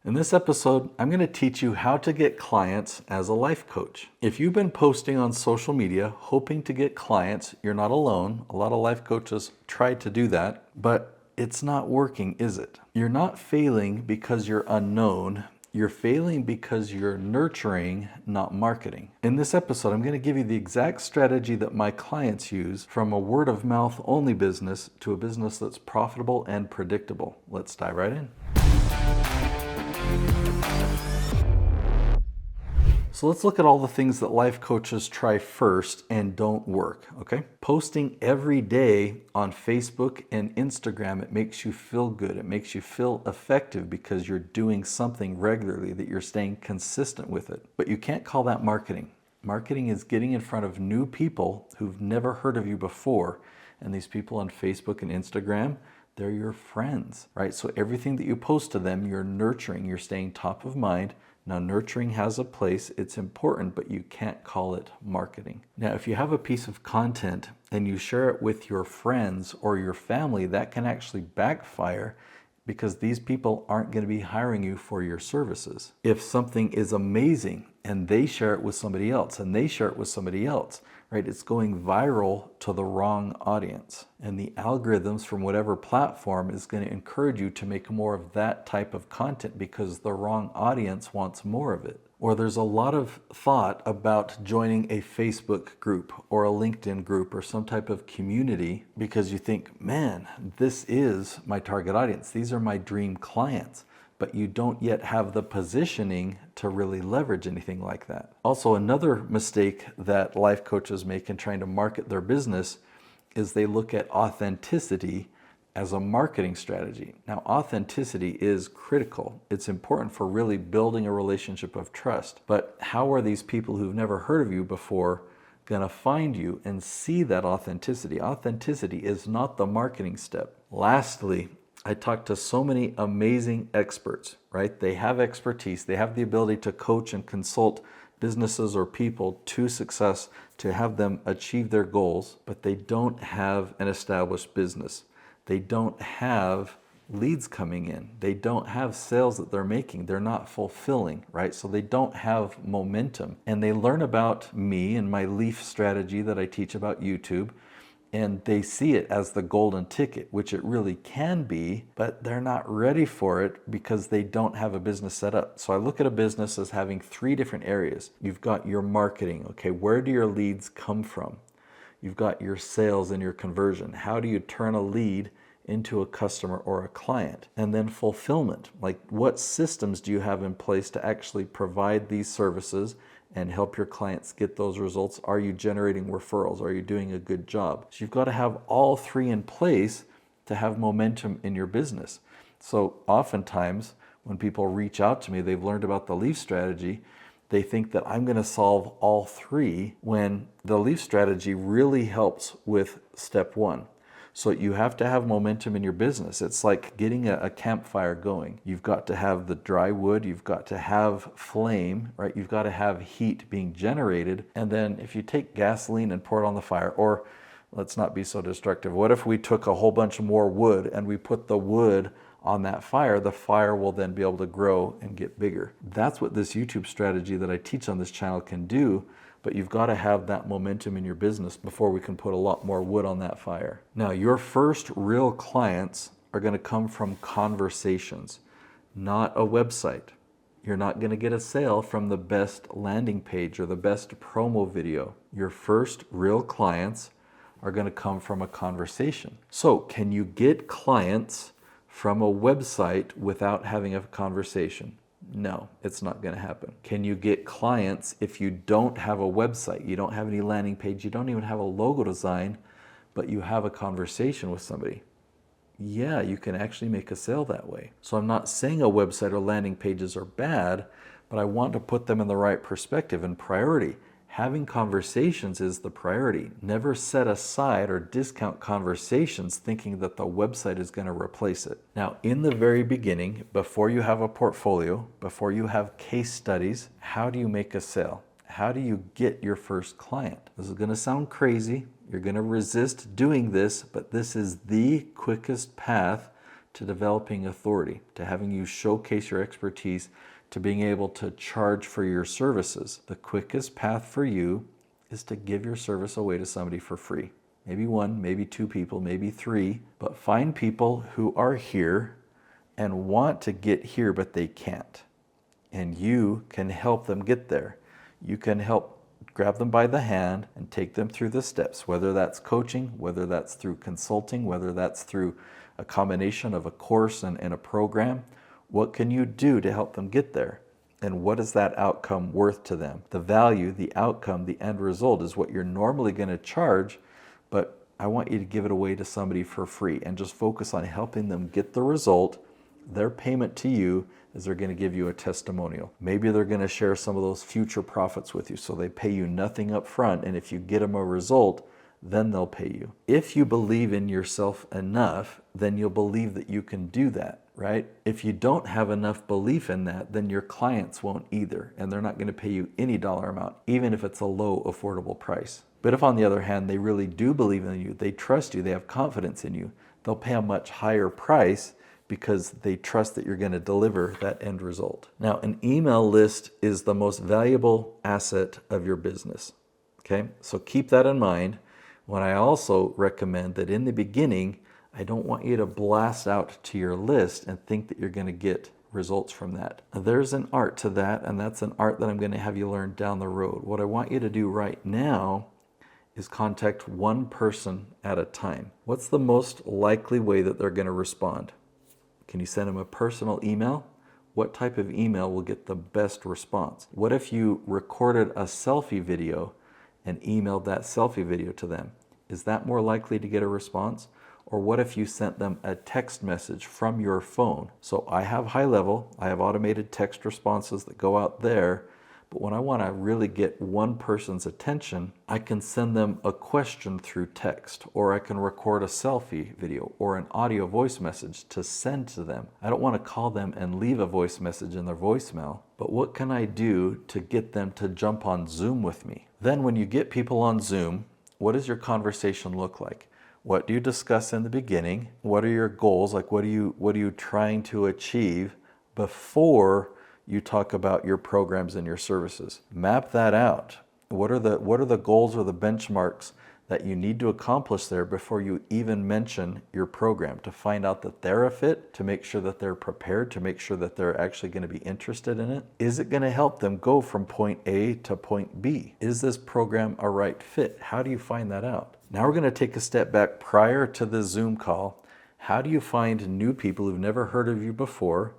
In this episode, I'm going to teach you how to get clients as a life coach. If you've been posting on social media hoping to get clients, you're not alone. A lot of life coaches try to do that, but it's not working, is it? You're not failing because you're unknown. You're failing because you're nurturing, not marketing. In this episode, I'm going to give you the exact strategy that my clients use from a word of mouth only business to a business that's profitable and predictable. Let's dive right in. So let's look at all the things that life coaches try first and don't work, okay? Posting every day on Facebook and Instagram, it makes you feel good. It makes you feel effective because you're doing something regularly, that you're staying consistent with it. But you can't call that marketing. Marketing is getting in front of new people who've never heard of you before. And these people on Facebook and Instagram, they're your friends, right? So everything that you post to them, you're nurturing, you're staying top of mind. Now, nurturing has a place, it's important, but you can't call it marketing. Now, if you have a piece of content and you share it with your friends or your family, that can actually backfire because these people aren't going to be hiring you for your services. If something is amazing and they share it with somebody else and they share it with somebody else, right? It's going viral to the wrong audience. And the algorithms from whatever platform is going to encourage you to make more of that type of content because the wrong audience wants more of it. Or there's a lot of thought about joining a Facebook group or a LinkedIn group or some type of community because you think, man, this is my target audience. These are my dream clients. But you don't yet have the positioning to really leverage anything like that. Also, another mistake that life coaches make in trying to market their business is they look at authenticity as a marketing strategy. Now, authenticity is critical. It's important for really building a relationship of trust. But how are these people who've never heard of you before going to find you and see that authenticity? Authenticity is not the marketing step. Lastly, I talk to so many amazing experts, right? They have expertise. They have the ability to coach and consult businesses or people to success, to have them achieve their goals, but they don't have an established business. They don't have leads coming in. They don't have sales that they're making. They're not fulfilling, right? So they don't have momentum. And they learn about me and my leaf strategy that I teach about YouTube, and they see it as the golden ticket, which it really can be, but they're not ready for it because they don't have a business set up. So I look at a business as having three different areas. You've got your marketing, okay? Where do your leads come from? You've got your sales and your conversion. How do you turn a lead into a customer or a client? And then fulfillment, like what systems do you have in place to actually provide these services and help your clients get those results? Are you generating referrals? Are you doing a good job? So you've got to have all three in place to have momentum in your business. So oftentimes when people reach out to me, they've learned about the leaf strategy, they think that I'm going to solve all three when the leaf strategy really helps with step one. So you have to have momentum in your business. It's like getting a campfire going. You've got to have the dry wood, you've got to have flame, right? You've got to have heat being generated. And then if you take gasoline and pour it on the fire, or let's not be so destructive, what if we took a whole bunch more wood and we put the wood on that fire? The fire will then be able to grow and get bigger. That's what this YouTube strategy that I teach on this channel can do. But you've got to have that momentum in your business before we can put a lot more wood on that fire. Now, your first real clients are going to come from conversations, not a website. You're not going to get a sale from the best landing page or the best promo video. Your first real clients are going to come from a conversation. So, can you get clients from a website without having a conversation? No, it's not going to happen. Can you get clients if you don't have a website, you don't have any landing page, you don't even have a logo design, but you have a conversation with somebody? Yeah, you can actually make a sale that way. So I'm not saying a website or landing pages are bad, but I want to put them in the right perspective and priority. Having conversations is the priority. Never set aside or discount conversations thinking that the website is going to replace it. Now, in the very beginning, before you have a portfolio, before you have case studies, how do you make a sale? How do you get your first client? This is going to sound crazy. You're going to resist doing this, but this is the quickest path to developing authority, to having you showcase your expertise, to being able to charge for your services. The quickest path for you is to give your service away to somebody for free. Maybe one, maybe two people, maybe three, but find people who are here and want to get here, but they can't. And you can help them get there. You can help grab them by the hand and take them through the steps, whether that's coaching, whether that's through consulting, whether that's through a combination of a course and a program. What can you do to help them get there? And what is that outcome worth to them? The value, the outcome, the end result is what you're normally going to charge, but I want you to give it away to somebody for free and just focus on helping them get the result. Their payment to you is they're going to give you a testimonial. Maybe they're going to share some of those future profits with you, so they pay you nothing up front, and if you get them a result, then they'll pay you. If you believe in yourself enough, then you'll believe that you can do that, right? If you don't have enough belief in that, then your clients won't either, and they're not going to pay you any dollar amount, even if it's a low, affordable price. But if, on the other hand, they really do believe in you, they trust you, they have confidence in you, they'll pay a much higher price because they trust that you're going to deliver that end result. Now, an email list is the most valuable asset of your business, okay? So keep that in mind. When I also recommend that in the beginning, I don't want you to blast out to your list and think that you're going to get results from that. There's an art to that, and that's an art that I'm going to have you learn down the road. What I want you to do right now is contact one person at a time. What's the most likely way that they're going to respond? Can you send them a personal email? What type of email will get the best response? What if you recorded a selfie video and emailed that selfie video to them? Is that more likely to get a response? Or what if you sent them a text message from your phone? So I have high level, I have automated text responses that go out there, but when I want to really get one person's attention, I can send them a question through text, or I can record a selfie video or an audio voice message to send to them. I don't want to call them and leave a voice message in their voicemail, but what can I do to get them to jump on Zoom with me? Then when you get people on Zoom, what does your conversation look like? What do you discuss in the beginning? What are your goals? Like what are you trying to achieve before you talk about your programs and your services? Map that out. What are the goals or the benchmarks that you need to accomplish there before you even mention your program, to find out that they're a fit, to make sure that they're prepared, to make sure that they're actually going to be interested in it? Is it going to help them go from point A to point B? Is this program a right fit? How do you find that out? Now we're going to take a step back prior to the Zoom call. How do you find new people who've never heard of you before,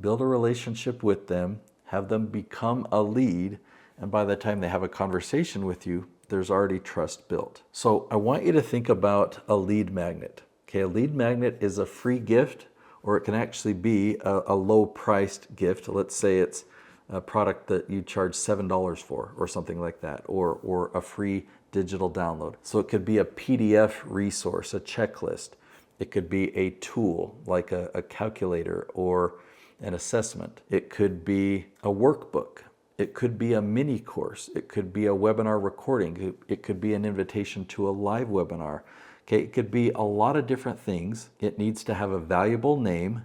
build a relationship with them, have them become a lead, and by the time they have a conversation with you, there's already trust built. So I want you to think about a lead magnet. Okay, a lead magnet is a free gift, or it can actually be a low-priced gift. Let's say it's a product that you charge $7 for, or something like that, or a free digital download. So it could be a PDF resource, a checklist. It could be a tool like a calculator or an assessment. It could be a workbook. It could be a mini course. It could be a webinar recording. It could be an invitation to a live webinar. Okay, it could be a lot of different things. It needs to have a valuable name.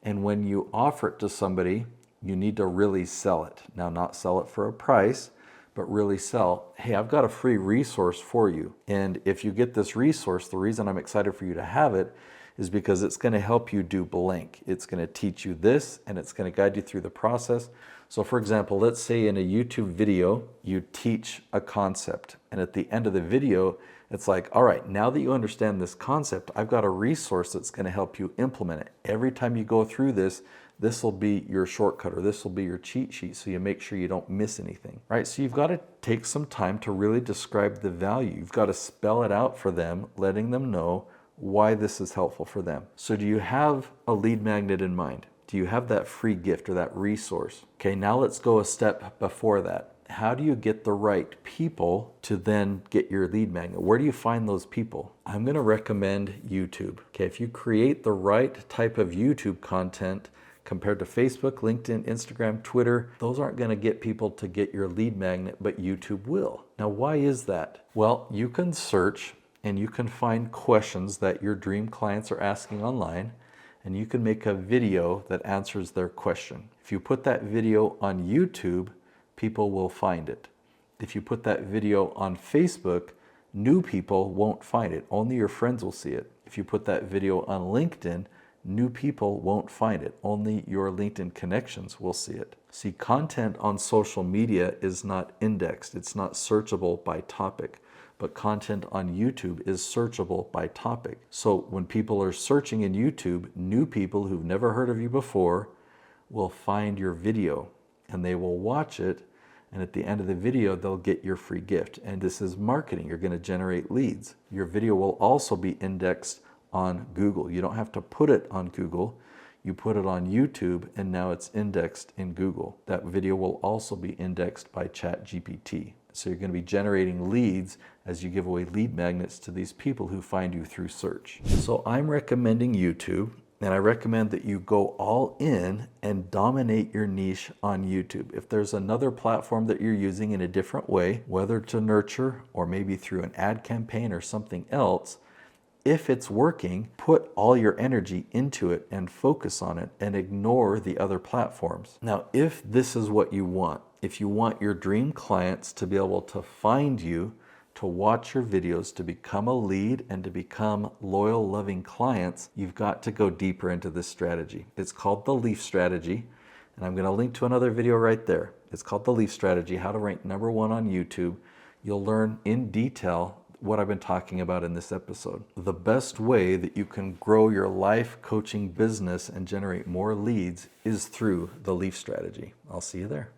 And when you offer it to somebody, you need to really sell it. Now, not sell it for a price, but really sell, hey, I've got a free resource for you. And if you get this resource, the reason I'm excited for you to have it is because it's going to help you do blank. It's going to teach you this, and it's going to guide you through the process. So for example, let's say in a YouTube video, you teach a concept, and at the end of the video, it's like, all right, now that you understand this concept, I've got a resource that's going to help you implement it. Every time you go through this, this will be your shortcut, or this will be your cheat sheet, so you make sure you don't miss anything, right? So you've got to take some time to really describe the value. You've got to spell it out for them, letting them know why this is helpful for them. So do you have a lead magnet in mind? Do you have that free gift or that resource? Okay, now let's go a step before that. How do you get the right people to then get your lead magnet? Where do you find those people? I'm going to recommend YouTube. Okay, if you create the right type of YouTube content compared to Facebook, LinkedIn, Instagram, Twitter, those aren't going to get people to get your lead magnet, but YouTube will. Now, why is that? Well, you can search and you can find questions that your dream clients are asking online, and you can make a video that answers their question. If you put that video on YouTube, people will find it. If you put that video on Facebook, new people won't find it. Only your friends will see it. If you put that video on LinkedIn, new people won't find it. Only your LinkedIn connections will see it. See, content on social media is not indexed. It's not searchable by topic. But content on YouTube is searchable by topic. So when people are searching in YouTube, new people who've never heard of you before will find your video and they will watch it. And at the end of the video, they'll get your free gift. And this is marketing. You're going to generate leads. Your video will also be indexed on Google. You don't have to put it on Google. You put it on YouTube and now it's indexed in Google. That video will also be indexed by ChatGPT. So you're going to be generating leads as you give away lead magnets to these people who find you through search. So I'm recommending YouTube, and I recommend that you go all in and dominate your niche on YouTube. If there's another platform that you're using in a different way, whether to nurture or maybe through an ad campaign or something else, if it's working, put all your energy into it and focus on it and ignore the other platforms. Now, if this is what you want, if you want your dream clients to be able to find you, to watch your videos, to become a lead and to become loyal, loving clients, you've got to go deeper into this strategy. It's called the Leaf Strategy, and I'm going to link to another video right there. It's called the Leaf Strategy, how to rank #1 on YouTube. You'll learn in detail what I've been talking about in this episode. The best way that you can grow your life coaching business and generate more leads is through the Leaf Strategy. I'll see you there.